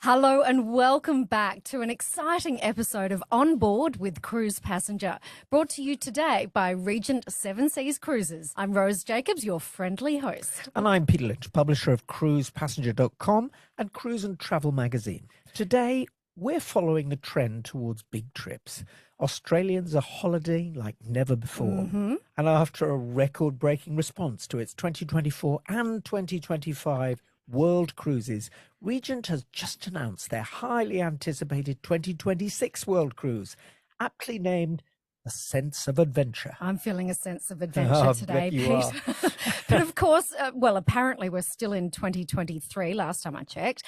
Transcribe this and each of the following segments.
Hello and welcome back to an exciting episode of On Board with Cruise Passenger, brought to you today by Regent Seven Seas Cruises. I'm Rose Jacobs, your friendly host. And I'm Peter Lynch, publisher of cruisepassenger.com and Cruise and Travel magazine. Today, we're following the trend towards big trips. Australians are holidaying like never before. And after a record-breaking response to its 2024 and 2025 World Cruises, Regent has just announced their highly anticipated 2026 World Cruise, aptly named A Sense of Adventure. I'm feeling a sense of adventure today, Pete. But of course, apparently we're still in 2023, last time I checked.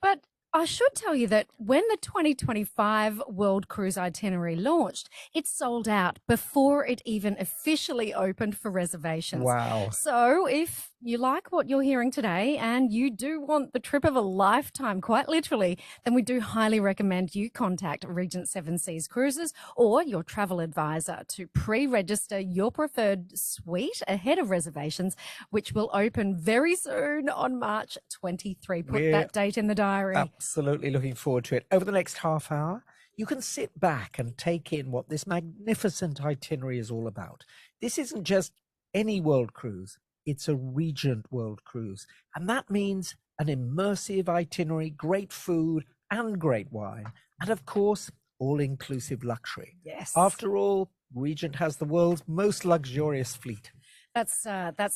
But I should tell you that when the 2025 World Cruise itinerary launched, it sold out before it even officially opened for reservations. Wow. So if you like what you're hearing today and you do want the trip of a lifetime, quite literally, then we do highly recommend you contact Regent Seven Seas Cruises or your travel advisor to pre-register your preferred suite ahead of reservations, which will open very soon on March 23. Put that date in the diary. Absolutely looking forward to it. Over the next half hour, you can sit back and take in what this magnificent itinerary is all about. This isn't just any world cruise. It's a Regent World Cruise. And that means an immersive itinerary, great food and great wine. And of course, all-inclusive luxury. Yes. After all, Regent has the world's most luxurious fleet. That's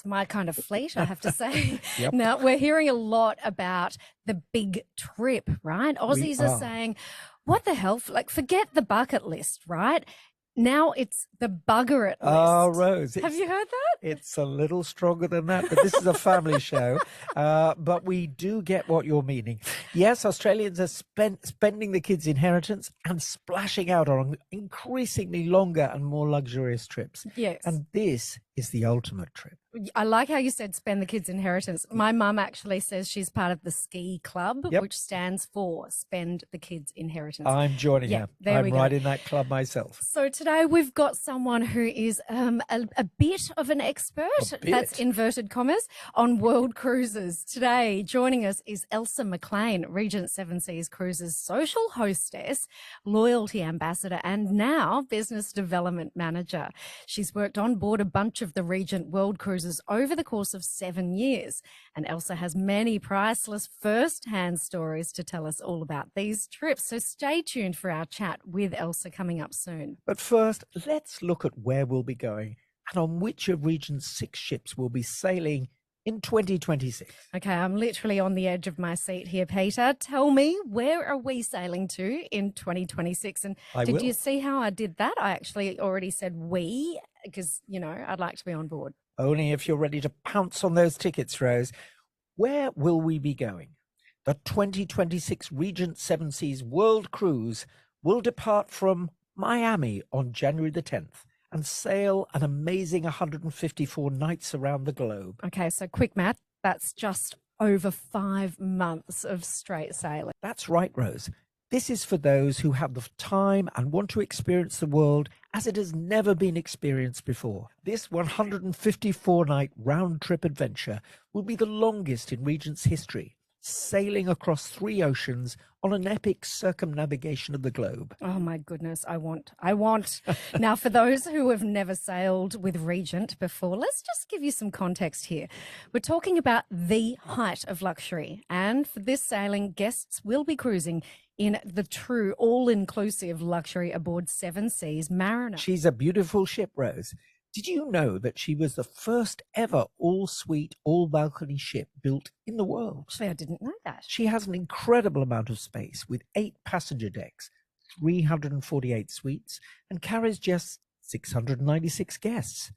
my kind of fleet, I have to say. Yep. Now, we're hearing a lot about the big trip, right? Aussies are saying, what the hell? Like, forget the bucket list, right? Now it's the bugger it list. Oh, Rose. Have you heard that? It's a little stronger than that, but this is a family show. But we do get what you're meaning. Yes, Australians are spending the kids' inheritance and splashing out on increasingly longer and more luxurious trips. Yes. And this is the ultimate trip. I like how you said spend the kids' inheritance. My mum actually says she's part of the ski club, which stands for spend the kids' inheritance. I'm joining her. I'm right in that club myself. So today we've got someone who is a bit of an expert, that's inverted commas, on world cruises. Today joining us is Elsa Maclean, Regent Seven Seas Cruises social hostess, loyalty ambassador, and now business development manager. She's worked on board a bunch of the Regent World Cruises over the course of 7 years. And Elsa has many priceless first-hand stories to tell us all about these trips. So stay tuned for our chat with Elsa coming up soon. But first, let's look at where we'll be going and on which of Regent's 6 ships will be sailing in 2026. Okay, I'm literally on the edge of my seat here, Peter. Tell me, where are we sailing to in 2026? And did you see how I did that? I actually already said we, because, you know, I'd like to be on board. Only if you're ready to pounce on those tickets, Rose. Where will we be going? The 2026 Regent Seven Seas World Cruise will depart from Miami on January the 10th and sail an amazing 154 nights around the globe. Okay, so quick math, that's just over 5 months of straight sailing. That's right, Rose. This is for those who have the time and want to experience the world as it has never been experienced before. This 154-night round-trip adventure will be the longest in Regent's history, sailing across 3 oceans on an epic circumnavigation of the globe. Oh my goodness, I want. Now, for those who have never sailed with Regent before, let's just give you some context here. We're talking about the height of luxury, and for this sailing, guests will be cruising in the true all-inclusive luxury aboard Seven Seas Mariner. She's a beautiful ship, Rose. Did you know that she was the first ever all-suite, all-balcony ship built in the world? Actually, I didn't know that. She has an incredible amount of space with 8 passenger decks, 348 suites, and carries just 696 guests.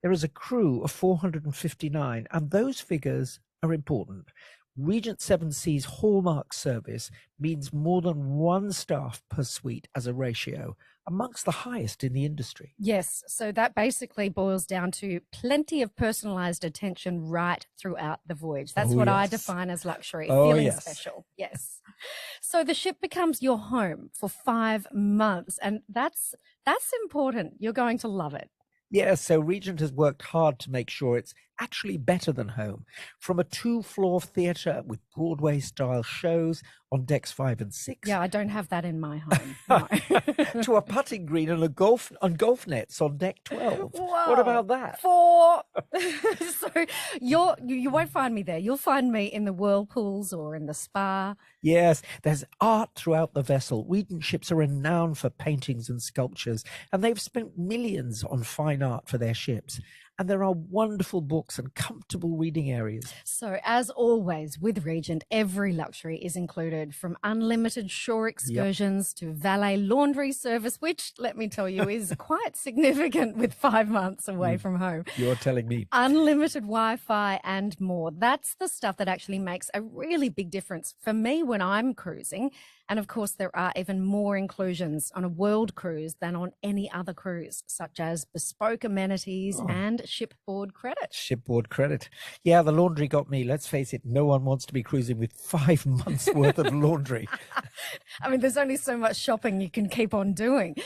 There is a crew of 459, and those figures are important. Regent Seven Seas hallmark service means more than 1 staff per suite as a ratio, amongst the highest in the industry. Yes, so that basically boils down to plenty of personalized attention right throughout the voyage. That's what I define as luxury, feeling special. Yes. So the ship becomes your home for 5 months, and that's important. You're going to love it. Yes, so Regent has worked hard to make sure it's actually better than home. From a 2-floor theatre with Broadway-style shows on decks 5 and 6. Yeah, I don't have that in my home. No. To a putting green and golf nets on deck 12. Whoa. What about that? 4. So you won't find me there. You'll find me in the whirlpools or in the spa. Yes, there's art throughout the vessel. Regent ships are renowned for paintings and sculptures, and they've spent millions on fine art for their ships. And there are wonderful books and comfortable reading areas. So, as always, with Regent, every luxury is included, from unlimited shore excursions to valet laundry service, which, let me tell you, is quite significant with 5 months away from home. You're telling me. Unlimited Wi-Fi and more. That's the stuff that actually makes a really big difference for me when I'm cruising. And of course, there are even more inclusions on a world cruise than on any other cruise, such as bespoke amenities and shipboard credit. Shipboard credit. Yeah, the laundry got me. Let's face it, no one wants to be cruising with 5 months worth of laundry. I mean, there's only so much shopping you can keep on doing.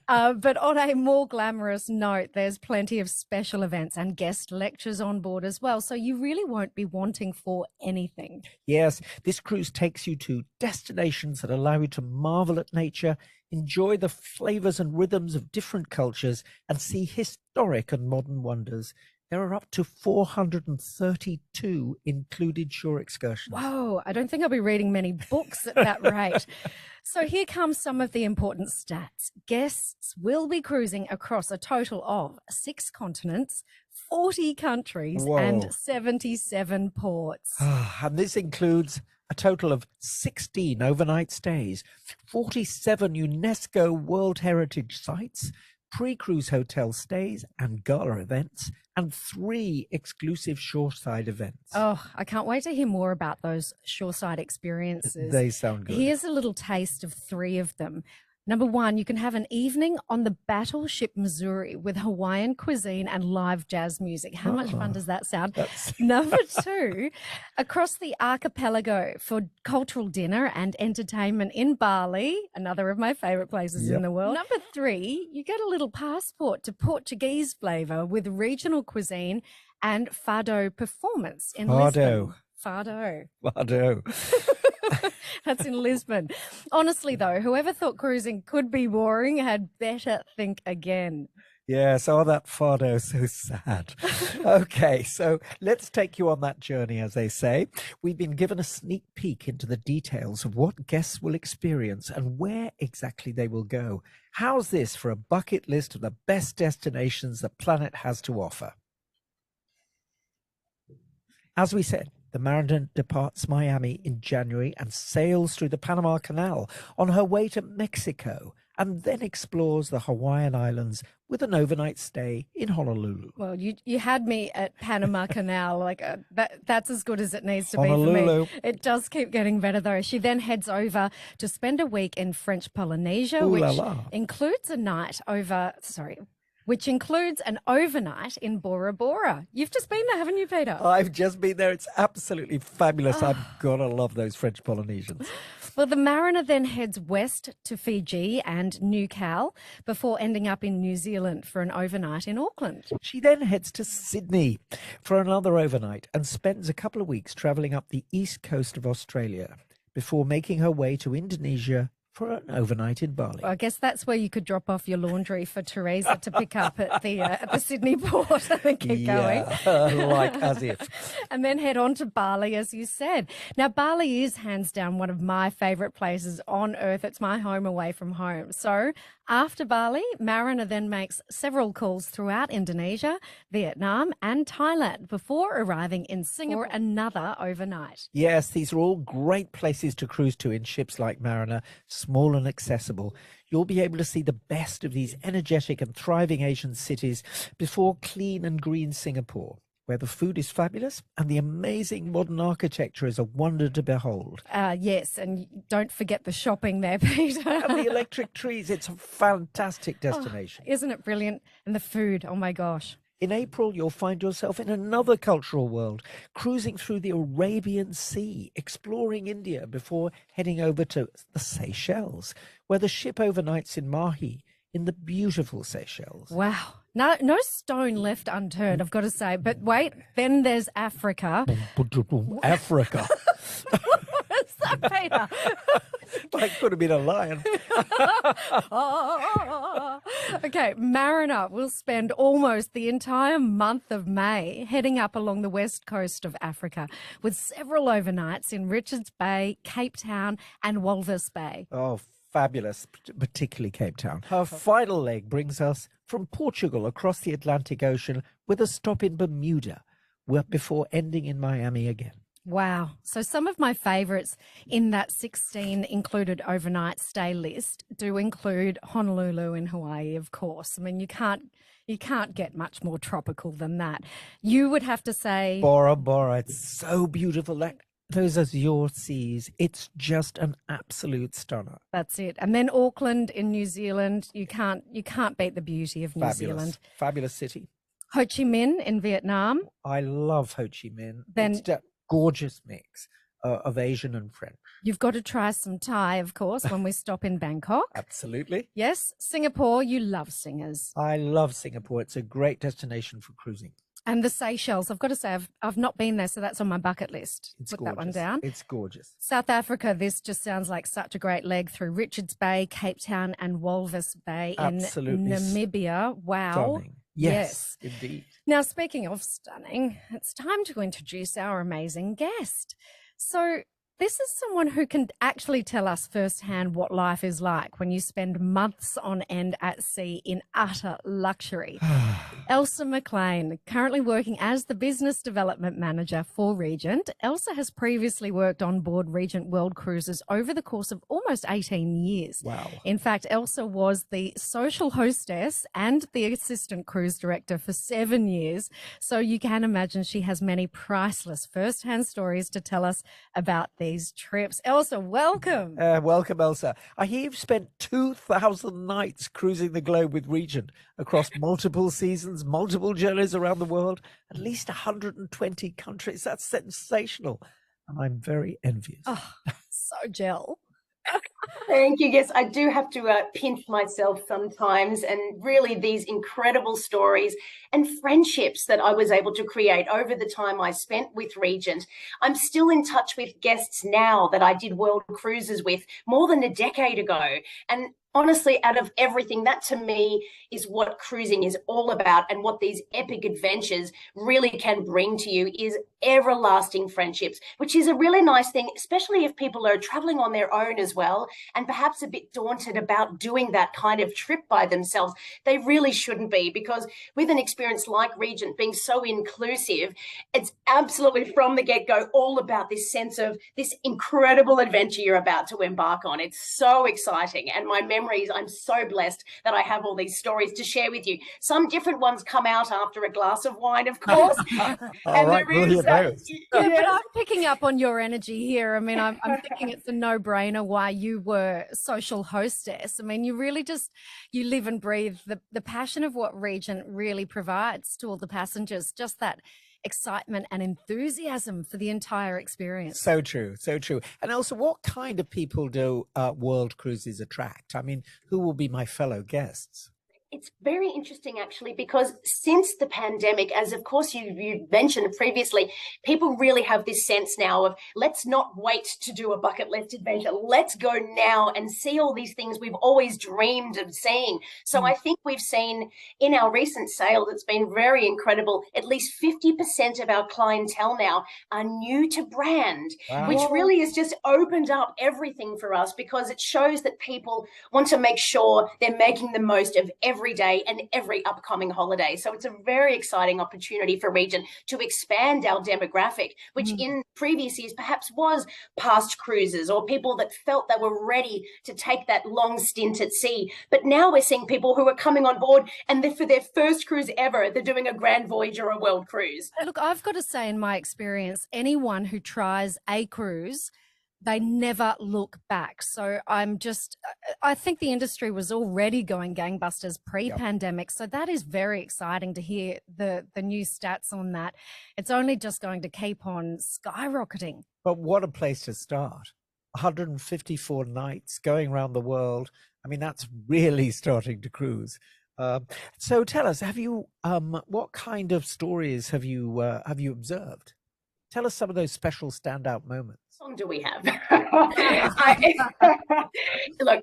But on a more glamorous note, there's plenty of special events and guest lectures on board as well. So you really won't be wanting for anything. Yes, this cruise takes you to destinations that allow you to marvel at nature, enjoy the flavors and rhythms of different cultures, and see historic and modern wonders. There are up to 432 included shore excursions. Whoa, I don't think I'll be reading many books at that rate. So here comes some of the important stats. Guests will be cruising across a total of 6 continents, 40 countries, and 77 ports. And this includes a total of 16 overnight stays, 47 UNESCO World Heritage Sites, pre-cruise hotel stays and gala events, and 3 exclusive shoreside events. Oh, I can't wait to hear more about those shoreside experiences. They sound good. Here's a little taste of 3 of them. Number 1, you can have an evening on the Battleship Missouri with Hawaiian cuisine and live jazz music. How much fun does that sound? Number 2, across the archipelago for cultural dinner and entertainment in Bali, another of my favorite places in the world. Number 3, you get a little passport to Portuguese flavor with regional cuisine and fado performance in Lisbon. Fado. That's in Lisbon. Honestly, though, whoever thought cruising could be boring had better think again. Yes, oh, that fado, so sad. Okay, so let's take you on that journey, as they say. We've been given a sneak peek into the details of what guests will experience and where exactly they will go. How's this for a bucket list of the best destinations the planet has to offer? As we said, the Mariner departs Miami in January and sails through the Panama Canal on her way to Mexico, and then explores the Hawaiian Islands with an overnight stay in Honolulu. Well, you had me at Panama Canal. That's as good as it needs to Honolulu. be for me. It does keep getting better, though. She then heads over to spend a week in French Polynesia, includes which includes an overnight in Bora Bora. You've just been there, haven't you, Peter? I've just been there. It's absolutely fabulous. I've got to love those French Polynesians. Well, the Mariner then heads west to Fiji and New Cal before ending up in New Zealand for an overnight in Auckland. She then heads to Sydney for another overnight and spends a couple of weeks travelling up the east coast of Australia before making her way to Indonesia for an overnight in Bali. Well, I guess that's where you could drop off your laundry for Teresa to pick up at the Sydney port and then keep going. Like as if. And then head on to Bali, as you said. Now, Bali is hands down one of my favourite places on earth. It's my home away from home. So after Bali, Mariner then makes several calls throughout Indonesia, Vietnam and Thailand before arriving in Singapore for another overnight. Yes, these are all great places to cruise to in ships like Mariner, small and accessible. You'll be able to see the best of these energetic and thriving Asian cities before clean and green Singapore, where the food is fabulous and the amazing modern architecture is a wonder to behold. Yes, and don't forget the shopping there, Peter. And the electric trees, it's a fantastic destination. Oh, isn't it brilliant? And the food, oh my gosh. In April, you'll find yourself in another cultural world, cruising through the Arabian Sea, exploring India before heading over to the Seychelles, where the ship overnights in Mahi, in the beautiful Seychelles. Wow. No stone left unturned, I've got to say. But wait, then there's Africa. Africa. What's that Peter. Like could have been a lion. Okay, Mariner will spend almost the entire month of May heading up along the west coast of Africa with several overnights in Richards Bay, Cape Town and Walvis Bay. Oh, fabulous, particularly Cape Town. Her final leg brings us from Portugal across the Atlantic Ocean with a stop in Bermuda, before ending in Miami again. Wow. So some of my favourites in that 16 included overnight stay list do include Honolulu in Hawaii, of course. I mean, you can't get much more tropical than that. You would have to say Bora Bora, it's so beautiful. Those azure seas, it's just an absolute stunner. that's it. And then Auckland in New Zealand, you can't beat the beauty of New Zealand. Fabulous city. Ho Chi Minh in Vietnam. I love Ho Chi Minh. Then it's a gorgeous mix of Asian and French. you've got to try some Thai, of course, when we stop in Bangkok. Absolutely. Yes, Singapore, you love singers. I love Singapore. It's a great destination for cruising. And the Seychelles, I've got to say, I've not been there, so that's on my bucket list. It's Put gorgeous. that one down. It's gorgeous. South Africa, this just sounds like such a great leg through Richards Bay, Cape Town and Walvis Bay Absolutely in Namibia. Wow. Stunning. Yes, indeed. Now, speaking of stunning, it's time to introduce our amazing guest. So this is someone who can actually tell us firsthand what life is like when you spend months on end at sea in utter luxury. Elsa Maclean, currently working as the Business Development Manager for Regent. Elsa has previously worked on board Regent World Cruises over the course of almost 18 years. Wow. In fact, Elsa was the social hostess and the assistant cruise director for 7 years. So you can imagine she has many priceless first-hand stories to tell us about these trips. Elsa, welcome. Welcome, Elsa. I hear you've spent 2,000 nights cruising the globe with Regent across multiple seasons, multiple journeys around the world, at least 120 countries. That's sensational. And I'm very envious. Oh, so gel. Thank you. Yes, I do have to pinch myself sometimes, and really these incredible stories and friendships that I was able to create over the time I spent with Regent. I'm still in touch with guests now that I did world cruises with more than a decade ago. And honestly, out of everything, that to me is what cruising is all about, and what these epic adventures really can bring to you is everlasting friendships, which is a really nice thing, especially if people are traveling on their own as well, and perhaps a bit daunted about doing that kind of trip by themselves. They really shouldn't be, because with an experience like Regent being so inclusive, it's absolutely from the get-go all about this sense of this incredible adventure you're about to embark on. It's so exciting, and my memories, I'm so blessed that I have all these stories to share with you. Some different ones come out after a glass of wine, of course. And right, Yeah, but I'm picking up on your energy here. I mean, I'm thinking it's a no-brainer why you were social hostess. I mean, you really just, you live and breathe the passion of what Regent really provides to all the passengers, just that excitement and enthusiasm for the entire experience. So true, so true. And also, what kind of people do world cruises attract? I mean, who will be my fellow guests? It's very interesting, actually, because since the pandemic, as of course you mentioned previously, people really have this sense now of let's not wait to do a bucket list adventure. Let's go now and see all these things we've always dreamed of seeing. So I think we've seen in our recent sale that's been very incredible, at least 50% of our clientele now are new to brand, which really has just opened up everything for us, because it shows that people want to make sure they're making the most of every day and every upcoming holiday. So it's a very exciting opportunity for Regent to expand our demographic, which in previous years perhaps was past cruisers or people that felt they were ready to take that long stint at sea. But now we're seeing people who are coming on board, and for their first cruise ever, they're doing a grand voyage or a world cruise. Look, I've got to say, in my experience, anyone who tries a cruise, they never look back. So I think the industry was already going gangbusters pre-pandemic. So that is very exciting to hear the new stats on that. It's only just going to keep on skyrocketing. But what a place to start. 154 nights going around the world. I mean, that's really starting to cruise. So tell us, have you what kind of stories have you observed? Tell us some of those special standout moments. Song do we have? Look,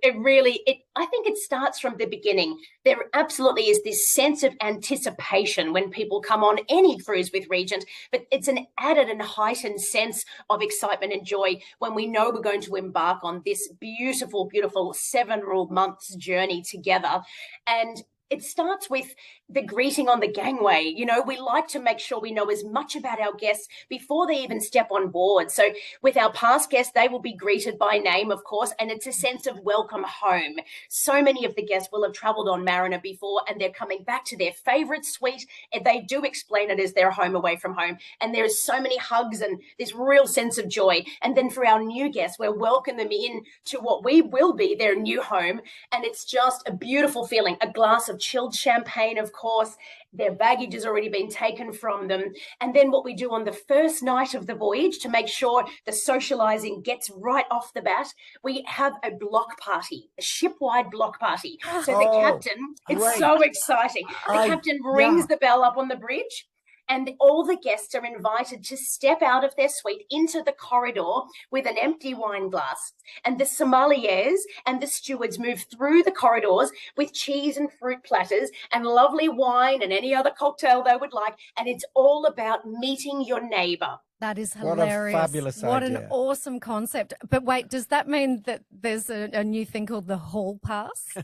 I think it starts from the beginning. There absolutely is this sense of anticipation when people come on any cruise with Regent, but it's an added and heightened sense of excitement and joy when we know we're going to embark on this beautiful, beautiful several months journey together. And it starts with the greeting on the gangway. You know, we like to make sure we know as much about our guests before they even step on board. So with our past guests, they will be greeted by name, of course, and it's a sense of welcome home. So many of the guests will have traveled on Mariner before, and they're coming back to their favorite suite, and they do explain it as their home away from home. And there's so many hugs and this real sense of joy. And then for our new guests, we're welcoming them in to what we will be their new home. And it's just a beautiful feeling. A glass of chilled champagne, of course. Their baggage has already been taken from them. And then what we do on the first night of the voyage to make sure the socializing gets right off the bat, we have a block party, a ship-wide block party. So the captain, it's so exciting. The captain rings the bell up on the bridge, and all the guests are invited to step out of their suite into the corridor with an empty wine glass. And the sommeliers and the stewards move through the corridors with cheese and fruit platters and lovely wine and any other cocktail they would like. And it's all about meeting your neighbor. That is hilarious. What a fabulous idea. What an awesome concept. But wait, does that mean that there's a new thing called the hall pass?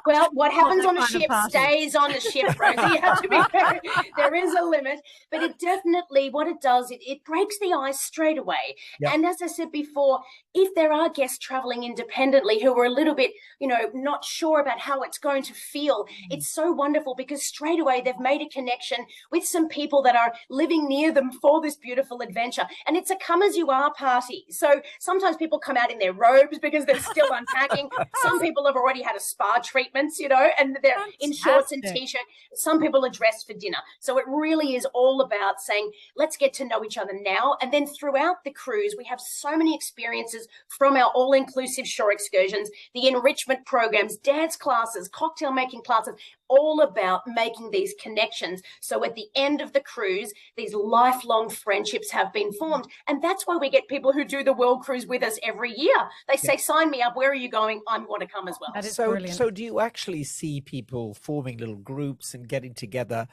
Well, what happens on a ship stays on a ship, Rosie. You have to be very, there is a limit, but it definitely, what it does, it breaks the ice straight away. Yep. And as I said before, if there are guests traveling independently who are a little bit, not sure about how it's going to feel, it's so wonderful because straight away they've made a connection with some people that are living near them for this beautiful adventure. And it's a come as you are party. So sometimes people come out in their robes because they're still unpacking. Some people have already had a spa treatments, and they're in shorts and t-shirt. Some people are dressed for dinner. So it really is all about saying, let's get to know each other now. And then throughout the cruise, we have so many experiences from our all-inclusive shore excursions, the enrichment programs, dance classes, cocktail making classes, all about making these connections. So at the end of the cruise, these lifelong friendships have been formed. And that's why we get people who do the world cruise with us every year. They say, sign me up. Where are you going? I want to come as well. That is brilliant. So do you actually see people forming little groups and getting together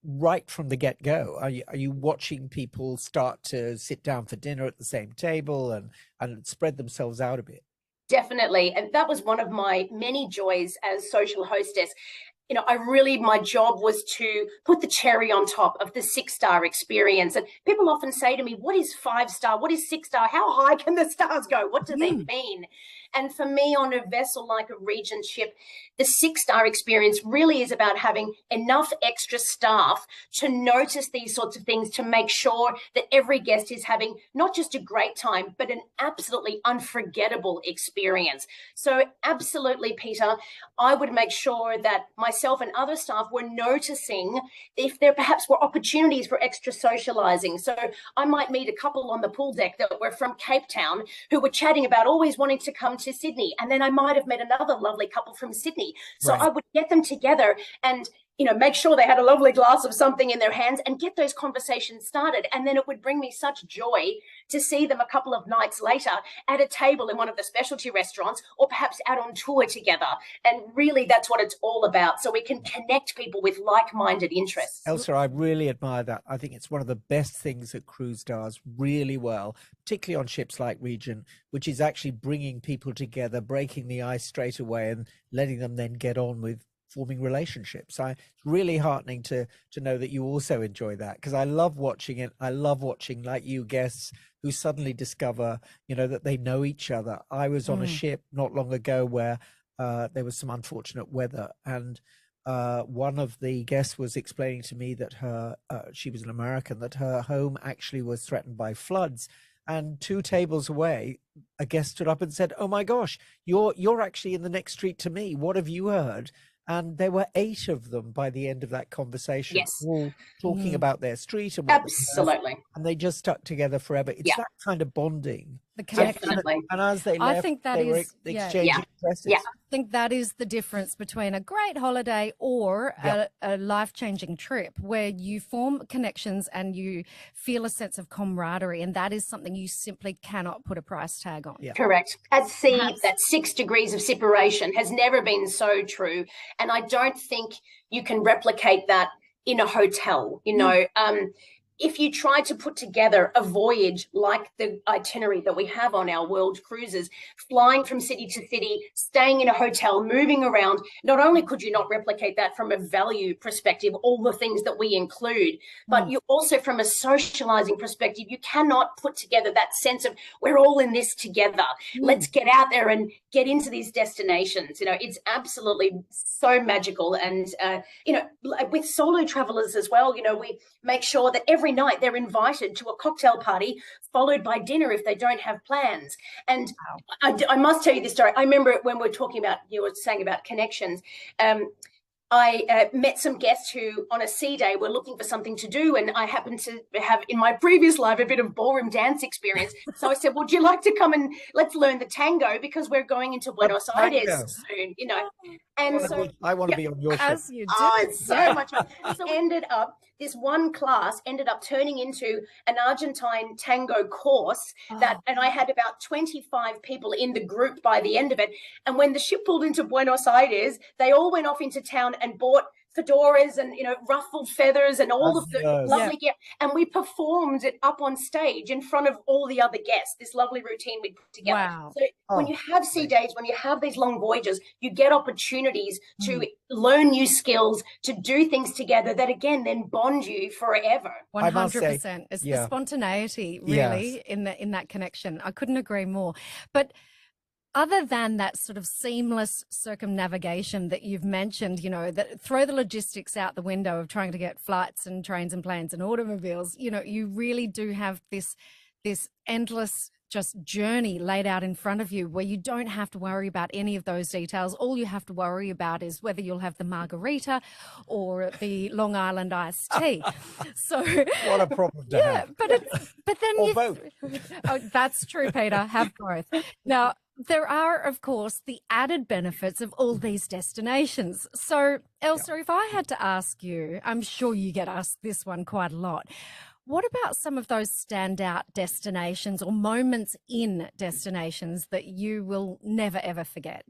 right from the get-go? Are you watching people start to sit down for dinner at the same table and spread themselves out a bit? Definitely. And that was one of my many joys as social hostess. My job was to put the cherry on top of the 6-star experience. And people often say to me, what is 5-star? What is 6-star? How high can the stars go? What do they mean? And for me, on a vessel like a Regent ship, the 6-star experience really is about having enough extra staff to notice these sorts of things, to make sure that every guest is having not just a great time, but an absolutely unforgettable experience. So absolutely, Peter, I would make sure that myself and other staff were noticing if there perhaps were opportunities for extra socializing. So I might meet a couple on the pool deck that were from Cape Town who were chatting about always wanting to come to Sydney. And then I might have met another lovely couple from Sydney. So I would get them together and make sure they had a lovely glass of something in their hands and get those conversations started. And then it would bring me such joy to see them a couple of nights later at a table in one of the specialty restaurants, or perhaps out on tour together. And really, that's what it's all about. So we can connect people with like-minded interests. Elsa, I really admire that. I think it's one of the best things that cruise does really well, particularly on ships like Regent, which is actually bringing people together, breaking the ice straight away and letting them then get on with forming relationships. It's really heartening to know that you also enjoy that, because I love watching it. I love watching, like you, guests who suddenly discover, that they know each other. I was on a ship not long ago where there was some unfortunate weather, and one of the guests was explaining to me that she was an American, that her home actually was threatened by floods. And 2 tables away, a guest stood up and said, "Oh my gosh, you're actually in the next street to me. What have you heard?" And there were 8 of them by the end of that conversation, all talking about their street. And absolutely. and they just stuck together forever. It's that kind of bonding the connection. Definitely. And as they I left, think that they were is- yeah. exchanging dresses. Yeah. I think that is the difference between a great holiday or a life-changing trip, where you form connections and you feel a sense of camaraderie, and that is something you simply cannot put a price tag on. Yeah. Correct. At sea, Perhaps- that 6 degrees of separation has never been so true. And I don't think you can replicate that in a hotel. You know, if you try to put together a voyage like the itinerary that we have on our world cruises, flying from city to city, staying in a hotel, moving around, not only could you not replicate that from a value perspective, all the things that we include, but you also, from a socializing perspective, you cannot put together that sense of we're all in this together. Let's get out there and get into these destinations. You know, it's absolutely so magical. And, you know, with solo travelers as well, you know, we make sure that every night they're invited to a cocktail party followed by dinner if they don't have plans. And I must tell you this story. I remember when we were talking about, you were saying about connections, I met some guests who on a sea day were looking for something to do, and I happened to have in my previous life a bit of ballroom dance experience. So I said, would you like to come and let's learn the tango, because we're going into Buenos Aires soon, you know. And so I want to be on your ship. As you do. oh, it's so much fun. So this one class ended up turning into an Argentine tango course that, and I had about 25 people in the group by the end of it. And when the ship pulled into Buenos Aires, they all went off into town and bought fedoras and, you know, ruffled feathers and all of the lovely gear. And we performed it up on stage in front of all the other guests, this lovely routine we put together. Wow. So when you have sea days, when you have these long voyages, you get opportunities to learn new skills, to do things together that, again, then bond you forever. 100%. It's the spontaneity, really, in that connection. I couldn't agree more. But other than that sort of seamless circumnavigation that you've mentioned, you know, that throw the logistics out the window of trying to get flights and trains and planes and automobiles, you know, you really do have this endless just journey laid out in front of you, where you don't have to worry about any of those details. All you have to worry about is whether you'll have the margarita or the Long Island iced tea. So what a problem to have. but then or both. Oh, that's true, Peter. Have both. Now, there are, of course, the added benefits of all these destinations. So, Elsa, if I had to ask you, I'm sure you get asked this one quite a lot. What about some of those standout destinations or moments in destinations that you will never, ever forget?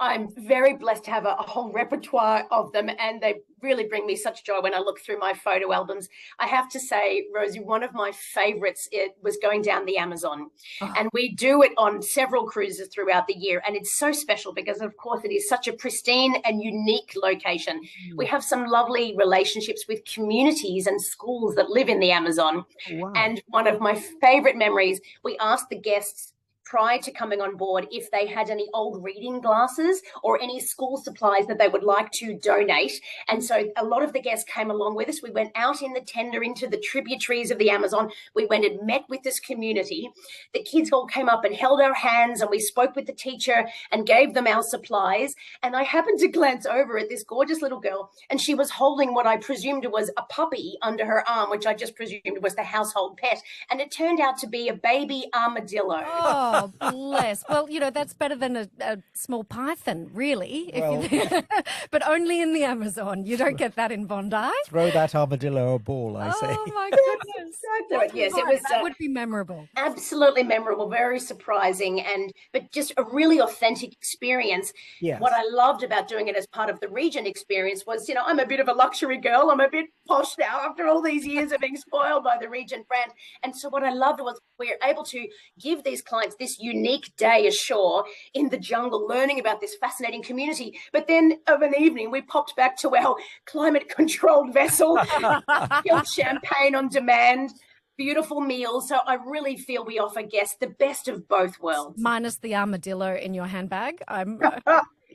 I'm very blessed to have a whole repertoire of them, and they really bring me such joy when I look through my photo albums. I have to say, Rosie, one of my favorites, it was going down the Amazon. And we do it on several cruises throughout the year. And it's so special because, of course, it is such a pristine and unique location. We have some lovely relationships with communities and schools that live in the Amazon. Wow. And one of my favorite memories, we asked the guests prior to coming on board if they had any old reading glasses or any school supplies that they would like to donate. And so a lot of the guests came along with us. We went out in the tender into the tributaries of the Amazon. We went and met with this community. The kids all came up and held our hands, and we spoke with the teacher and gave them our supplies. And I happened to glance over at this gorgeous little girl, and she was holding what I presumed was a puppy under her arm, which I just presumed was the household pet. And it turned out to be a baby armadillo. Oh, bless. Well, you know, that's better than a small python, really. Well, but only in the Amazon. You don't get that in Bondi. throw that armadillo a ball, I say. Oh, my goodness. Yes, it was that would be memorable. Absolutely memorable, very surprising, but just a really authentic experience. Yes. What I loved about doing it as part of the Regent experience was, you know, I'm a bit of a luxury girl. I'm a bit posh now after all these years of being spoiled by the Regent brand. And so what I loved was we were able to give these clients this unique day ashore in the jungle, learning about this fascinating community. But then of an evening, we popped back to our climate-controlled vessel, chilled champagne on demand, beautiful meals. So I really feel we offer guests the best of both worlds. Minus the armadillo in your handbag.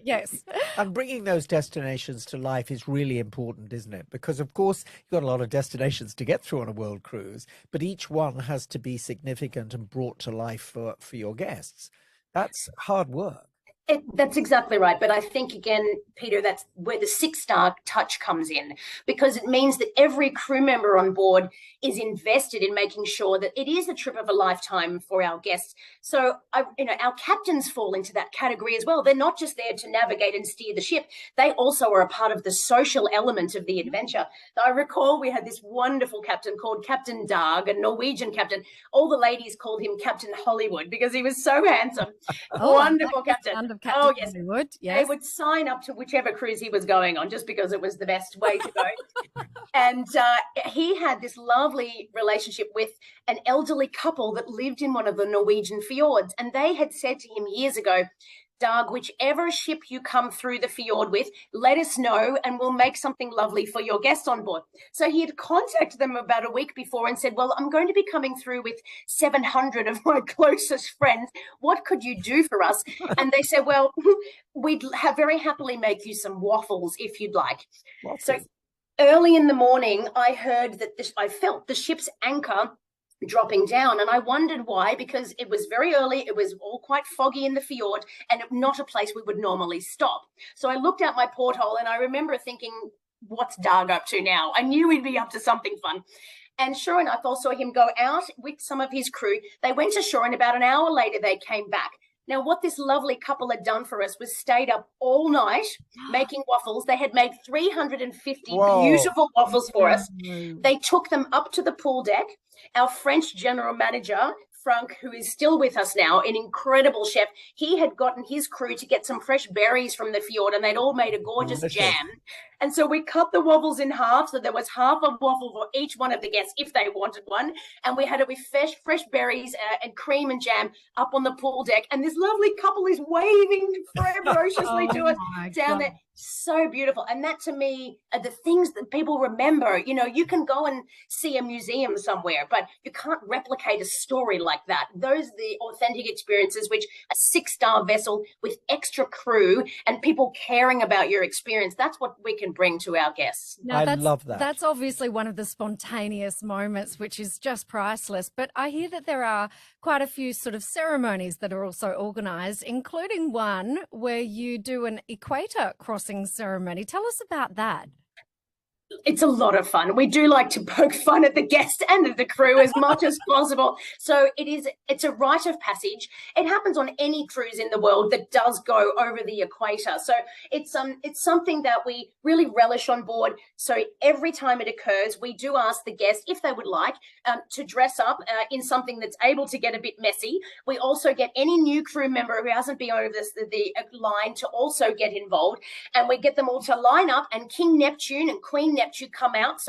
Yes. And bringing those destinations to life is really important, isn't it? Because, of course, you've got a lot of destinations to get through on a world cruise, but each one has to be significant and brought to life for your guests. That's hard work. That's exactly right. But I think, again, Peter, that's where the 6-star touch comes in, because it means that every crew member on board is invested in making sure that it is a trip of a lifetime for our guests. So, our captains fall into that category as well. They're not just there to navigate and steer the ship. They also are a part of the social element of the adventure. I recall we had this wonderful captain called Captain Dag, a Norwegian captain. All the ladies called him Captain Hollywood because he was so handsome. Wonderful captain. Oh, yes. Hollywood. Yes. They would sign up to whichever cruise he was going on just because it was the best way to go. And he had this lovely relationship with an elderly couple that lived in one of the Norwegian fjords. And they had said to him years ago, Doug, whichever ship you come through the fjord with, let us know and we'll make something lovely for your guests on board. So he had contacted them about a week before and said, well, I'm going to be coming through with 700 of my closest friends. What could you do for us? And they said, well, we'd very happily make you some waffles if you'd like. Waffles. So early in the morning, I heard that I felt the ship's anchor dropping down, and I wondered why, because it was very early, it was all quite foggy in the fjord, and not a place we would normally stop. So I looked out my porthole, and I remember thinking, what's Dag up to now? I knew he'd be up to something fun. And sure enough, I saw him go out with some of his crew. They went ashore, and about an hour later, they came back. Now, what this lovely couple had done for us was stayed up all night making waffles. They had made 350 beautiful waffles for us. They took them up to the pool deck. Our French general manager, Frank, who is still with us now, an incredible chef, he had gotten his crew to get some fresh berries from the fjord, and they'd all made a gorgeous jam. And so we cut the waffles in half, so there was half a waffle for each one of the guests if they wanted one. And we had it with fresh berries and cream and jam up on the pool deck. And this lovely couple is waving ferociously to us down there. So beautiful. And that, to me, are the things that people remember. You know, you can go and see a museum somewhere, but you can't replicate a story like that. Those are the authentic experiences, which a 6-star vessel with extra crew and people caring about your experience, that's what we can bring to our guests. Now, I love that. That's obviously one of the spontaneous moments, which is just priceless. But I hear that there are quite a few sort of ceremonies that are also organised, including one where you do an equator crossing ceremony. Tell us about that. It's a lot of fun. We do like to poke fun at the guests and at the crew as much as possible. So it's a rite of passage. It happens on any cruise in the world that does go over the equator. So it's something that we really relish on board. So every time it occurs, we do ask the guests if they would like to dress up in something that's able to get a bit messy. We also get any new crew member who hasn't been over the line to also get involved, and we get them all to line up, and King Neptune and Queen Neptune come out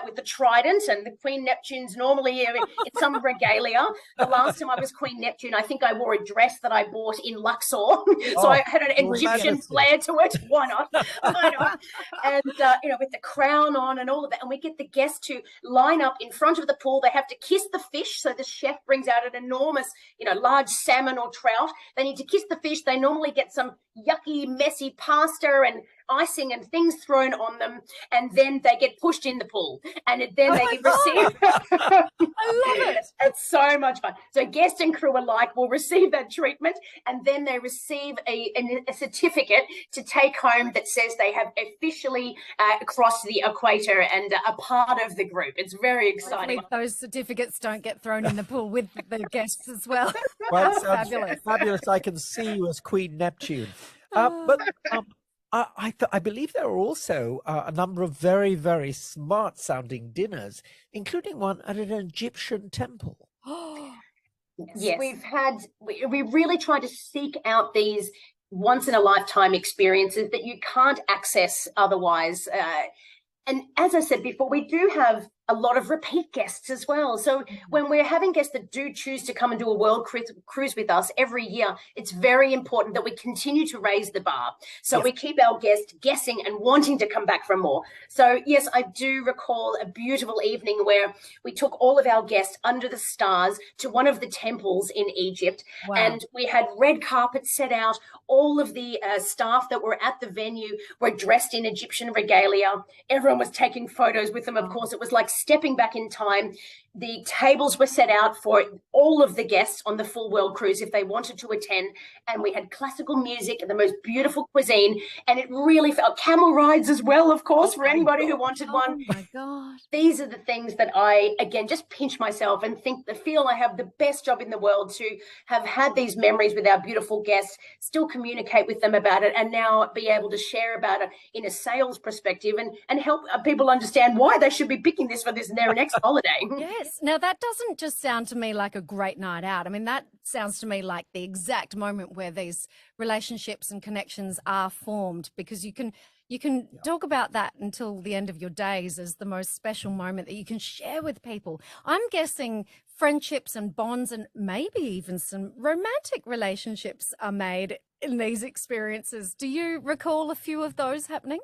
with the trident, and the Queen Neptune's normally in some regalia. The last time I was Queen Neptune, I think I wore a dress that I bought in Luxor. So I had an Egyptian flair to it. Why not? Why not? And, with the crown on and all of that. And we get the guests to line up in front of the pool. They have to kiss the fish. So the chef brings out an enormous, large salmon or trout. They need to kiss the fish. They normally get some yucky, messy pasta and icing and things thrown on them, and then they get pushed in the pool, and then they receive I love it. It's so much fun. So guests and crew alike will receive that treatment, and then they receive a certificate to take home that says they have officially crossed the equator and are part of the group. It's very exciting. Hopefully those certificates don't get thrown in the pool with the guests as well. Well, it sounds fabulous. I can see you as Queen Neptune. I believe there are also a number of very, very smart-sounding dinners, including one at an Egyptian temple. Yes, we really try to seek out these once-in-a-lifetime experiences that you can't access otherwise. And as I said before, we do have a lot of repeat guests as well. So when we're having guests that do choose to come and do a world cruise with us every year, it's very important that we continue to raise the bar. So we keep our guests guessing and wanting to come back for more. So yes, I do recall a beautiful evening where we took all of our guests under the stars to one of the temples in Egypt. Wow. And we had red carpets set out. All of the staff that were at the venue were dressed in Egyptian regalia. Everyone was taking photos with them. Of course, it was like stepping back in time. The tables were set out for all of the guests on the full world cruise if they wanted to attend. And we had classical music and the most beautiful cuisine. And it really felt camel rides as well, of course, for anybody who wanted one. Oh my God. These are the things that I, again, just pinch myself and feel I have the best job in the world to have had these memories with our beautiful guests, still communicate with them about it, and now be able to share about it in a sales perspective and help people understand why they should be picking this for their next holiday. Yes. Now, that doesn't just sound to me like a great night out. I mean, that sounds to me like the exact moment where these relationships and connections are formed, because you can talk about that until the end of your days as the most special moment that you can share with people. I'm guessing friendships and bonds and maybe even some romantic relationships are made in these experiences. Do you recall a few of those happening?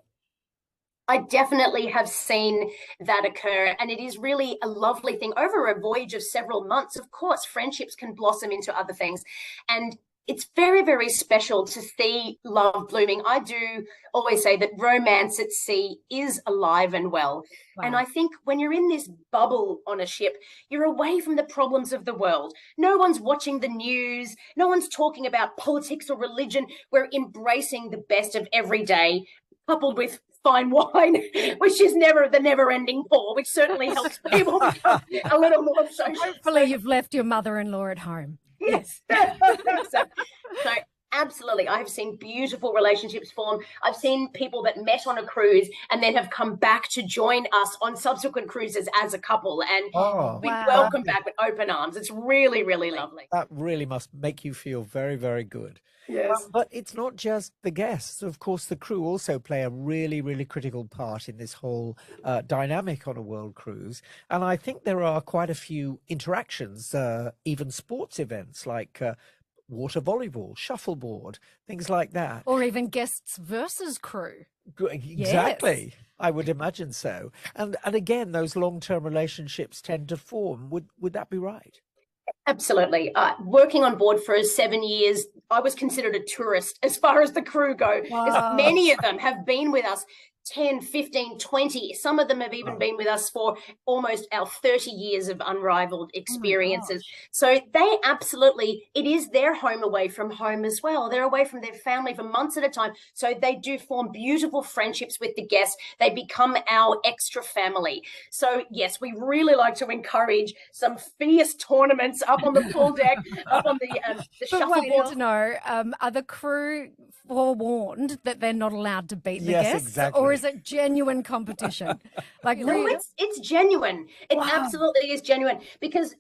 I definitely have seen that occur, and it is really a lovely thing. Over a voyage of several months, of course, friendships can blossom into other things, and it's very, very special to see love blooming. I do always say that romance at sea is alive and well. Wow. And I think when you're in this bubble on a ship, you're away from the problems of the world. No one's watching the news. No one's talking about politics or religion. We're embracing the best of every day, coupled with fine wine, which is the never-ending pour, which certainly helps people become a little more social. Hopefully you've left your mother-in-law at home. Yes. So absolutely, I have seen beautiful relationships form. I've seen people that met on a cruise and then have come back to join us on subsequent cruises as a couple, and we welcome back with open arms. It's really, really lovely. That really must make you feel very, very good. Yes. But it's not just the guests. Of course, the crew also play a really, really critical part in this whole dynamic on a world cruise. And I think there are quite a few interactions, even sports events like water volleyball, shuffleboard, things like that. Or even guests versus crew. Exactly. Yes. I would imagine so. And again, those long-term relationships tend to form. Would that be right? Absolutely. Working on board for 7 years, I was considered a tourist as far as the crew go. Wow. Many of them have been with us 10, 15, 20. Some of them have even been with us for almost our 30 years of unrivaled experiences. So they absolutely, it is their home away from home as well. They're away from their family for months at a time. So they do form beautiful friendships with the guests. They become our extra family. So yes, we really like to encourage some fierce tournaments up on the pool deck, up on the shuffleboard. I need to know, are the crew forewarned that they're not allowed to beat the guests? Exactly. Or is it genuine competition? Like, no, it's genuine. It absolutely is genuine, because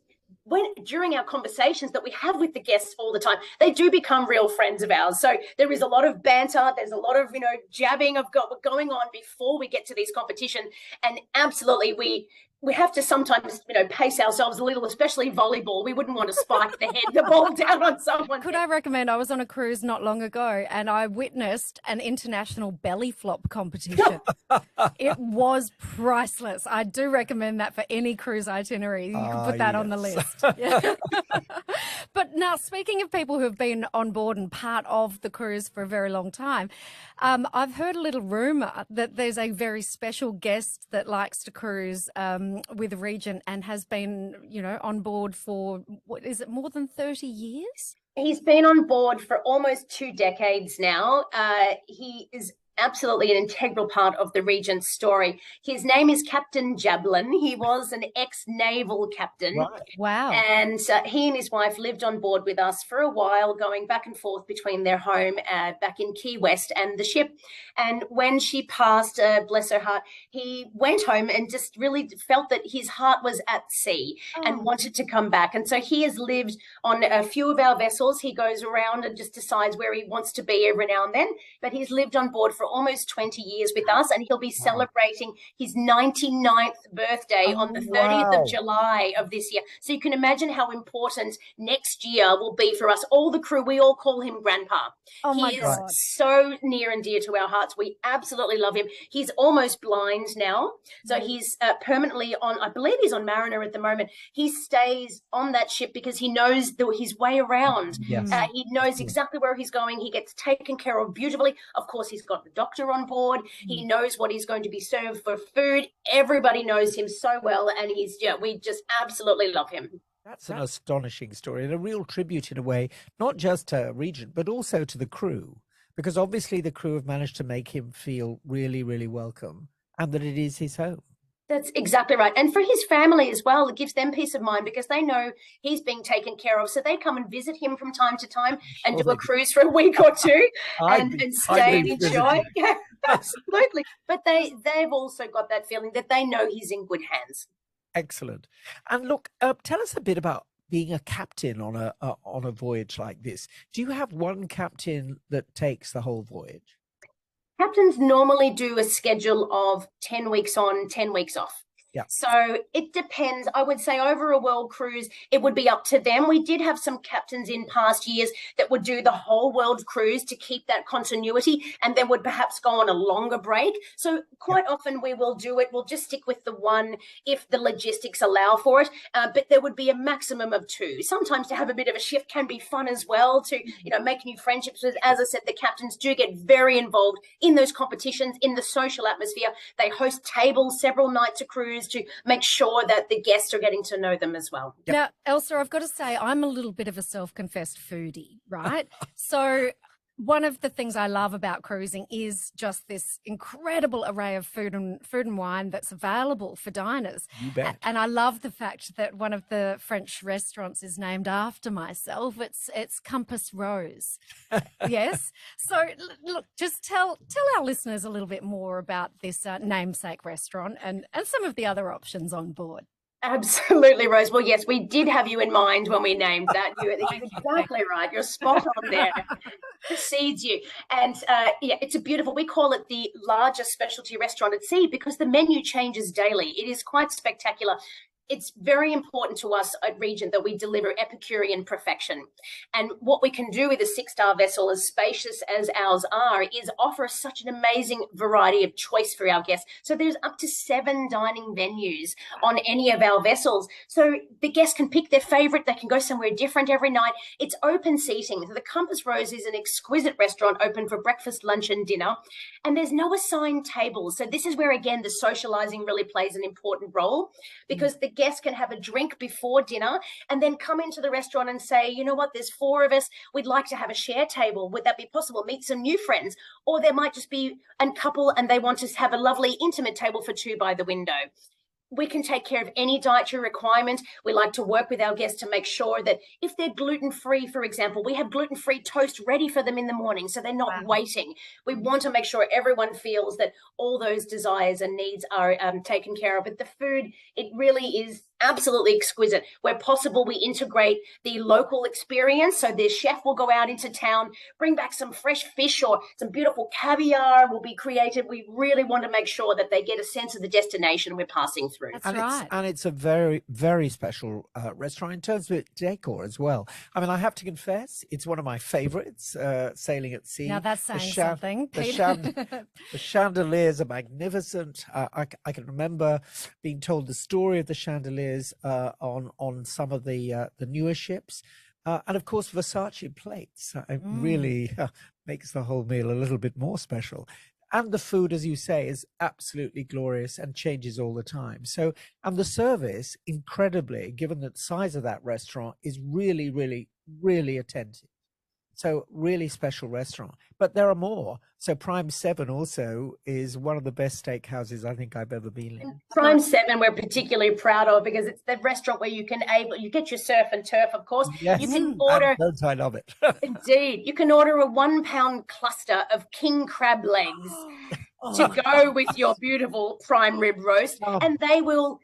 during our conversations that we have with the guests all the time, they do become real friends of ours. So there is a lot of banter. There's a lot of, jabbing going on before we get to these competitions. And absolutely, we have to sometimes, pace ourselves a little, especially volleyball. We wouldn't want to spike the ball down on someone. Could I recommend, I was on a cruise not long ago and I witnessed an international belly flop competition. It was priceless. I do recommend that for any cruise itinerary. You can put that on the list. Yeah. But now, speaking of people who have been on board and part of the cruise for a very long time, I've heard a little rumor that there's a very special guest that likes to cruise with Regent and has been, on board for, what is it, more than 30 years? He's been on board for almost 2 decades now. He is absolutely an integral part of the Regent's story. His name is Captain Jablin. He was an ex-naval captain. Right. Wow. And he and his wife lived on board with us for a while, going back and forth between their home back in Key West and the ship. And when she passed, bless her heart, he went home and just really felt that his heart was at sea and wanted to come back. And so he has lived on a few of our vessels. He goes around and just decides where he wants to be every now and then. But he's lived on board for almost 20 years with us, and he'll be celebrating his 99th birthday on the 30th of July of this year. So you can imagine how important next year will be for us. All the crew, we all call him Grandpa. Oh my He God. is so near and dear to our hearts. We absolutely love him. He's almost blind now. So he's permanently on, I believe he's on Mariner at the moment. He stays on that ship because he knows his way around. Yes. He knows exactly where he's going. He gets taken care of beautifully. Of course, he's got the doctor on board. He knows what he's going to be served for food. Everybody knows him so well, and we just absolutely love him. That's an astonishing story and a real tribute in a way, not just to Regent, but also to the crew, because obviously the crew have managed to make him feel really, really welcome and that it is his home. That's exactly right. And for his family as well, it gives them peace of mind because they know he's being taken care of. So they come and visit him from time to time and do a cruise for a week or two and stay and enjoy. Yeah, absolutely. But they've also got that feeling that they know he's in good hands. Excellent. And look, tell us a bit about being a captain on a voyage like this. Do you have one captain that takes the whole voyage? Captains normally do a schedule of 10 weeks on, 10 weeks off. Yeah. So it depends. I would say over a world cruise, it would be up to them. We did have some captains in past years that would do the whole world cruise to keep that continuity and then would perhaps go on a longer break. So quite often we will do it. We'll just stick with the one if the logistics allow for it. But there would be a maximum of 2. Sometimes to have a bit of a shift can be fun as well to, make new friendships. As I said, the captains do get very involved in those competitions, in the social atmosphere. They host tables several nights a cruise to make sure that the guests are getting to know them as well. Yep. Now, Elsa, I've got to say, I'm a little bit of a self-confessed foodie, right? So one of the things I love about cruising is just this incredible array of food and wine that's available for diners. You bet. And I love the fact that one of the French restaurants is named after myself. It's Compass Rose. Yes. So look, just tell our listeners a little bit more about this namesake restaurant and some of the other options on board. Absolutely, Rose. Well, yes, we did have you in mind when we named that. You're exactly right. You're spot on there. Precedes you. And it's a beautiful, we call it the largest specialty restaurant at sea because the menu changes daily. It is quite spectacular. It's very important to us at Regent that we deliver Epicurean perfection. And what we can do with a 6-star vessel, as spacious as ours are, is offer such an amazing variety of choice for our guests. So there's up to 7 dining venues on any of our vessels. So the guests can pick their favorite. They can go somewhere different every night. It's open seating. The Compass Rose is an exquisite restaurant open for breakfast, lunch and dinner. And there's no assigned tables. So this is where, again, the socializing really plays an important role because the guests can have a drink before dinner and then come into the restaurant and say, you know what, there's 4 of us. We'd like to have a share table. Would that be possible? Meet some new friends. Or there might just be a couple and they want to have a lovely intimate table for 2 by the window. We can take care of any dietary requirement. We like to work with our guests to make sure that if they're gluten-free, for example, we have gluten-free toast ready for them in the morning so they're not waiting. We want to make sure everyone feels that all those desires and needs are taken care of. But the food, it really is absolutely exquisite. Where possible, we integrate the local experience. So the chef will go out into town, bring back some fresh fish or some beautiful caviar will be created. We really want to make sure that they get a sense of the destination we're passing through. That's right. And it's a very, very special restaurant in terms of decor as well. I mean, I have to confess, it's one of my favorites, sailing at sea. Now that's saying something. The chandeliers are magnificent. I can remember being told the story of the chandeliers on some of the newer ships. And of course, Versace plates. It really makes the whole meal a little bit more special. And the food, as you say, is absolutely glorious and changes all the time. So, and the service, incredibly, given the size of that restaurant, is really, really, really attentive. So really special restaurant. But there are more. So Prime 7 also is one of the best steakhouses I think I've ever been in. Prime 7 we're particularly proud of because it's the restaurant where you get your surf and turf, of course. Yes, you can order. Don't I love it? Indeed. You can order a 1-pound cluster of king crab legs to go with your beautiful prime rib roast. And they will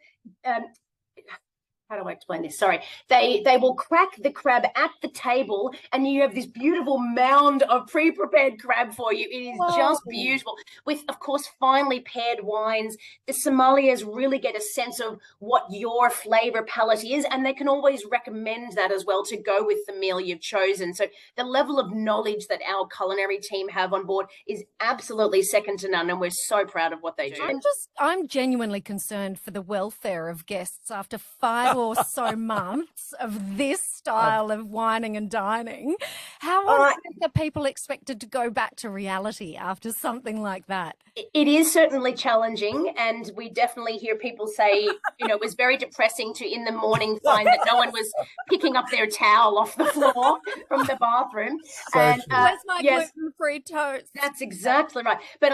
how do I explain this? Sorry. They will crack the crab at the table and you have this beautiful mound of pre-prepared crab for you. It is just beautiful with, of course, finely paired wines. The sommeliers really get a sense of what your flavor palette is and they can always recommend that as well to go with the meal you've chosen. So the level of knowledge that our culinary team have on board is absolutely second to none and we're so proud of what they do. I'm genuinely concerned for the welfare of guests after 5 or so months of this style of whining and dining. How on earth are people expected to go back to reality after something like that? It is certainly challenging, and we definitely hear people say, it was very depressing to in the morning find that no one was picking up their towel off the floor from the bathroom. Where's my gluten-free toast? That's exactly right. But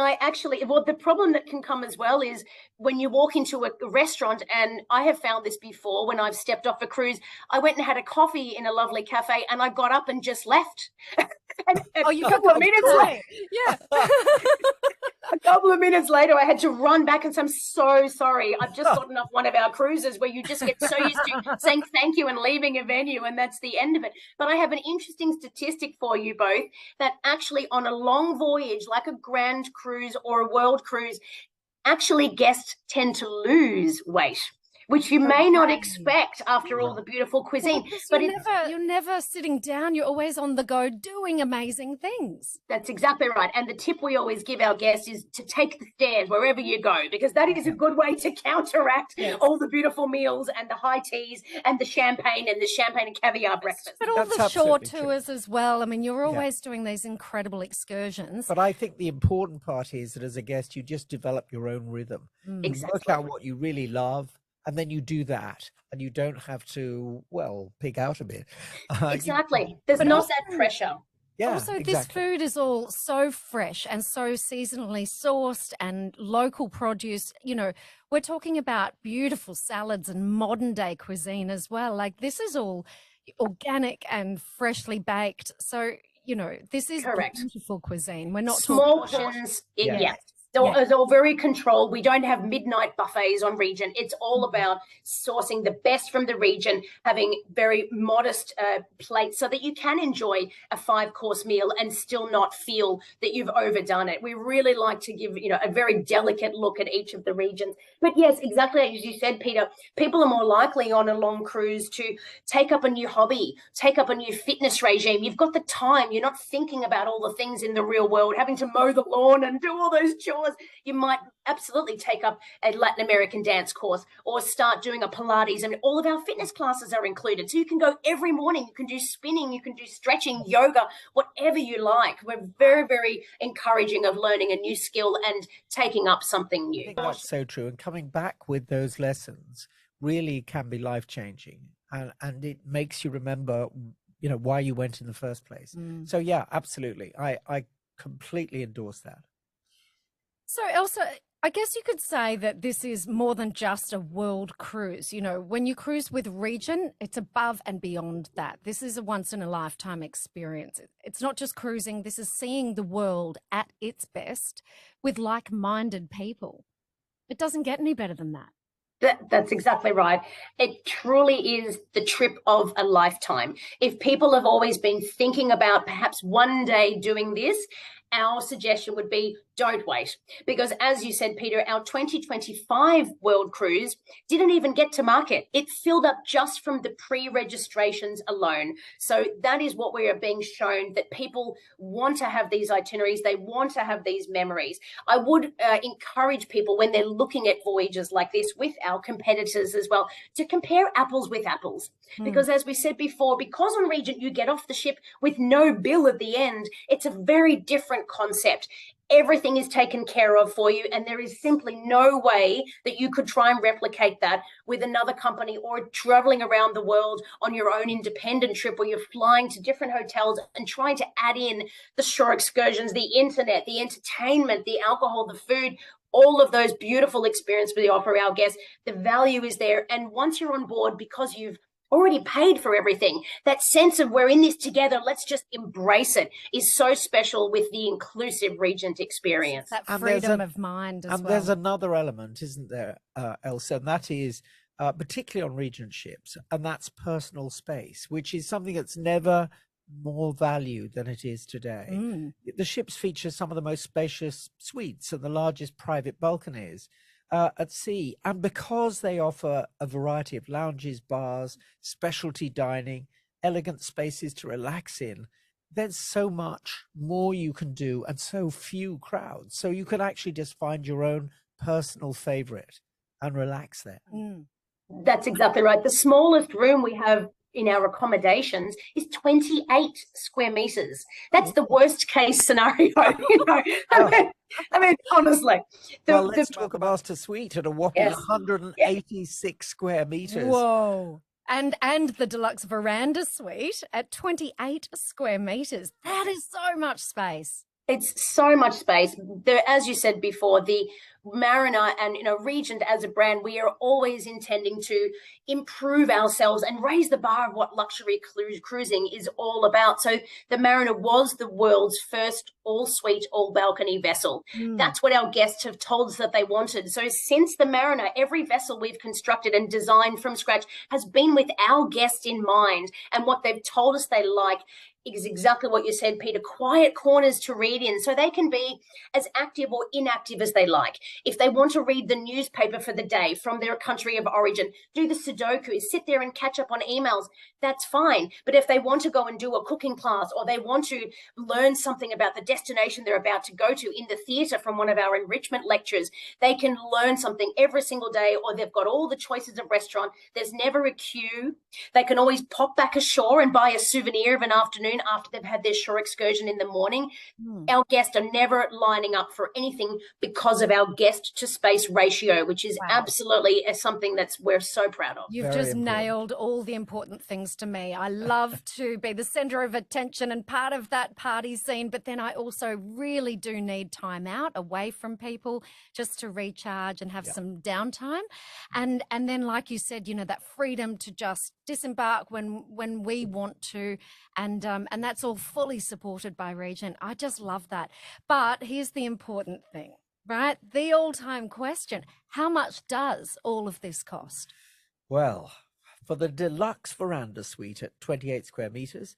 the problem that can come as well is when you walk into a restaurant, and I have found this before when I've stepped off a cruise, I went and had a coffee in a lovely cafe and I got up and just left. You a couple of minutes later. Yeah. A couple of minutes later, I had to run back and say, I'm so sorry. I've just gotten off one of our cruises where you just get so used to saying thank you and leaving a venue, and that's the end of it. But I have an interesting statistic for you both that actually on a long voyage, like a grand cruise or a world cruise, actually guests tend to lose weight, which you may not expect after all the beautiful cuisine. But you're never sitting down. You're always on the go doing amazing things. That's exactly right. And the tip we always give our guests is to take the stairs wherever you go, because that is a good way to counteract all the beautiful meals and the high teas and the champagne and caviar breakfast. But all the shore tours as well. I mean, you're always doing these incredible excursions. But I think the important part is that as a guest, you just develop your own rhythm. Exactly. Work out what you really love. And then you do that, and you don't have to, pig out a bit. Exactly. There's not that pressure. Yeah, also, this food is all so fresh and so seasonally sourced and local produce. We're talking about beautiful salads and modern day cuisine as well. Like, this is all organic and freshly baked. So, this is beautiful cuisine. We're not small portions. It's all very controlled. We don't have midnight buffets on Regent. It's all about sourcing the best from the region, having very modest plates so that you can enjoy a 5-course meal and still not feel that you've overdone it. We really like to give, a very delicate look at each of the regions. But yes, exactly as you said, Peter, people are more likely on a long cruise to take up a new hobby, take up a new fitness regime. You've got the time. You're not thinking about all the things in the real world, having to mow the lawn and do all those chores. You might absolutely take up a Latin American dance course or start doing a Pilates, and all of our fitness classes are included. So you can go every morning. You can do spinning, you can do stretching, yoga, whatever you like. We're very, very encouraging of learning a new skill and taking up something new. I think that's so true. And coming back with those lessons really can be life-changing. And it makes you remember, why you went in the first place. So, yeah, absolutely. I completely endorse that. So, Elsa, I guess you could say that this is more than just a world cruise. When you cruise with Regent, it's above and beyond that. This is a once-in-a-lifetime experience. It's not just cruising. This is seeing the world at its best with like-minded people. It doesn't get any better than that. That's exactly right. It truly is the trip of a lifetime. If people have always been thinking about perhaps one day doing this, our suggestion would be don't wait, because as you said, Peter, our 2025 World Cruise didn't even get to market. It filled up just from the pre-registrations alone. So that is what we are being shown, that people want to have these itineraries. They want to have these memories. I would encourage people when they're looking at voyages like this with our competitors as well to compare apples with apples. Because as we said before, because on Regent you get off the ship with no bill at the end, it's a very different concept. Everything is taken care of for you, and there is simply no way that you could try and replicate that with another company or traveling around the world on your own independent trip where you're flying to different hotels and trying to add in the shore excursions, the internet, the entertainment, the alcohol, the food, all of those beautiful experiences we offer our guests. The value is there. And once you're on board, because you've already paid for everything, that sense of we're in this together, let's just embrace it, is so special with the inclusive Regent experience. That freedom of mind as well. And there's another element, isn't there, Elsa, and that is particularly on Regent ships, and that's personal space, which is something that's never more valued than it is today. The ships feature some of the most spacious suites and the largest private balconies at sea, and because they offer a variety of lounges, bars, specialty dining, elegant spaces to relax in, there's so much more you can do and so few crowds, so you can actually just find your own personal favorite and relax there. That's exactly right. The smallest room we have in our accommodations is 28 square meters. That's the worst case scenario. I mean, honestly. Well, let's talk of master suite at a whopping Yes. 186 square meters. Whoa. And the deluxe veranda suite at 28 square meters. That is so much space. It's so much space. There, as you said before, the Mariner and Regent as a brand, we are always intending to improve ourselves and raise the bar of what luxury cruising is all about. So the Mariner was the world's first all-suite, all-balcony vessel. That's what our guests have told us that they wanted. So since the Mariner, every vessel we've constructed and designed from scratch has been with our guest in mind, and what they've told us they like is exactly what you said, Peter, quiet corners to read in, so they can be as active or inactive as they like. If they want to read the newspaper for the day from their country of origin, do the Sudoku, sit there and catch up on emails, that's fine. But if they want to go and do a cooking class, or they want to learn something about the destination they're about to go to in the theatre from one of our enrichment lectures, they can learn something every single day, or they've got all the choices of restaurant. There's never a queue. They can always pop back ashore and buy a souvenir of an afternoon after they've had their shore excursion in the morning. Our guests are never lining up for anything because of our guest to space ratio, which is absolutely something we're so proud of. You've just nailed all the important things to me. I love to be the center of attention and part of that party scene, but then I also really do need time out away from people just to recharge and have some downtime. And then, like you said, that freedom to just disembark when we want to, and that's all fully supported by Regent. I just love that. But here's the important thing, right? The all-time question: how much does all of this cost? Well, for the deluxe veranda suite at 28 square meters,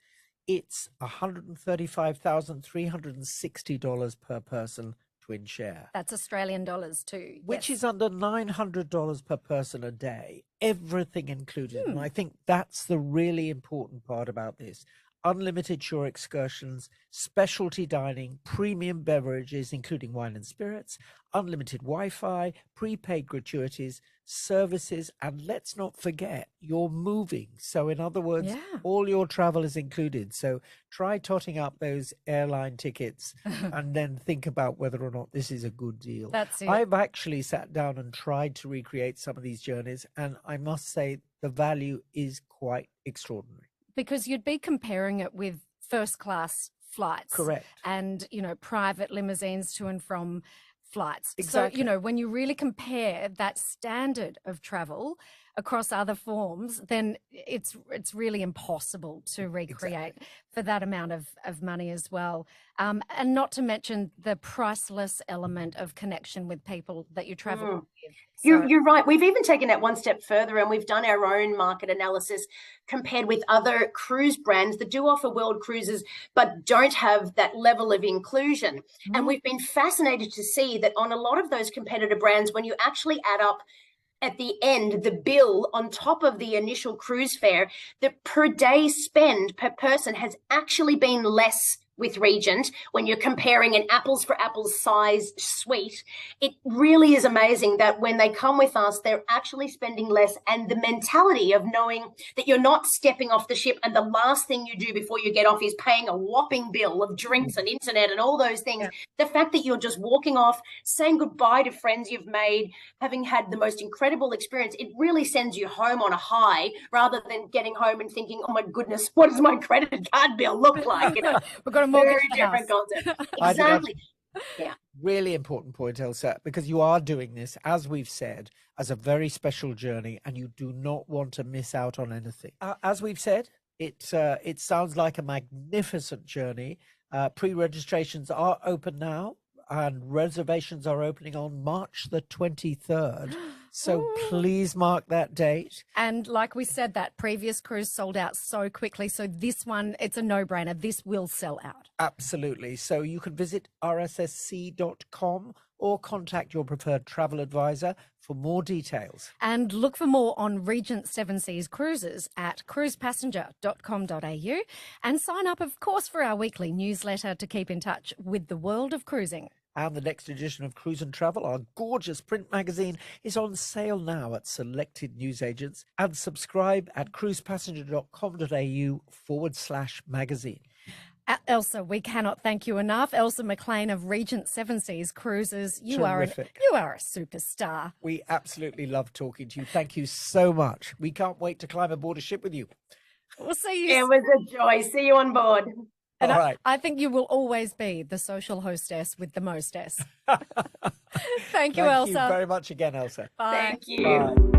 it's $135,360 per person, twin share. That's Australian dollars too. Which is under $900 per person a day, everything included. And I think that's the really important part about this. Unlimited shore excursions, specialty dining, premium beverages, including wine and spirits, unlimited Wi-Fi, prepaid gratuities, services, and let's not forget, you're moving. So in other words, all your travel is included. So try totting up those airline tickets and then think about whether or not this is a good deal. That's it. I've actually sat down and tried to recreate some of these journeys, and I must say the value is quite extraordinary. Because you'd be comparing it with first class flights. Correct. And, private limousines to and from flights. Exactly. So, when you really compare that standard of travel across other forms, then it's really impossible to recreate for that amount of money as well. And not to mention the priceless element of connection with people that you travel with. So, you're right. We've even taken that one step further, and we've done our own market analysis compared with other cruise brands that do offer world cruises but don't have that level of inclusion. And we've been fascinated to see that on a lot of those competitor brands, when you actually add up at the end, the bill on top of the initial cruise fare, the per day spend per person has actually been less with Regent when you're comparing an apples for apples size suite. It really is amazing that when they come with us, they're actually spending less, and the mentality of knowing that you're not stepping off the ship and the last thing you do before you get off is paying a whopping bill of drinks and internet and all those things. The fact that you're just walking off, saying goodbye to friends you've made, having had the most incredible experience, it really sends you home on a high rather than getting home and thinking, oh my goodness, what does my credit card bill look like? We've got a very different concept. Exactly. Yeah. Really important point, Elsa, because you are doing this, as we've said, as a very special journey, and you do not want to miss out on anything. As we've said, it sounds like a magnificent journey. Pre-registrations are open now, and reservations are opening on March the 23rd. So please mark that date. And like we said, that previous cruise sold out so quickly. So this one, it's a no-brainer. This will sell out. Absolutely. So you can visit rssc.com or contact your preferred travel advisor for more details. And look for more on Regent Seven Seas Cruises at cruisepassenger.com.au, and sign up, of course, for our weekly newsletter to keep in touch with the world of cruising. And the next edition of Cruise and Travel, our gorgeous print magazine, is on sale now at selected newsagents. And subscribe at cruisepassenger.com.au/magazine. Elsa, we cannot thank you enough. Elsa Maclean of Regent Seven Seas Cruises. You are a superstar. We absolutely love talking to you. Thank you so much. We can't wait to climb aboard a ship with you. We'll see you. It was a joy. See you on board. And All right. I think you will always be the social hostess with the mostess. Thank you, Elsa. Thank you very much again, Elsa. Bye. Thank you. Bye.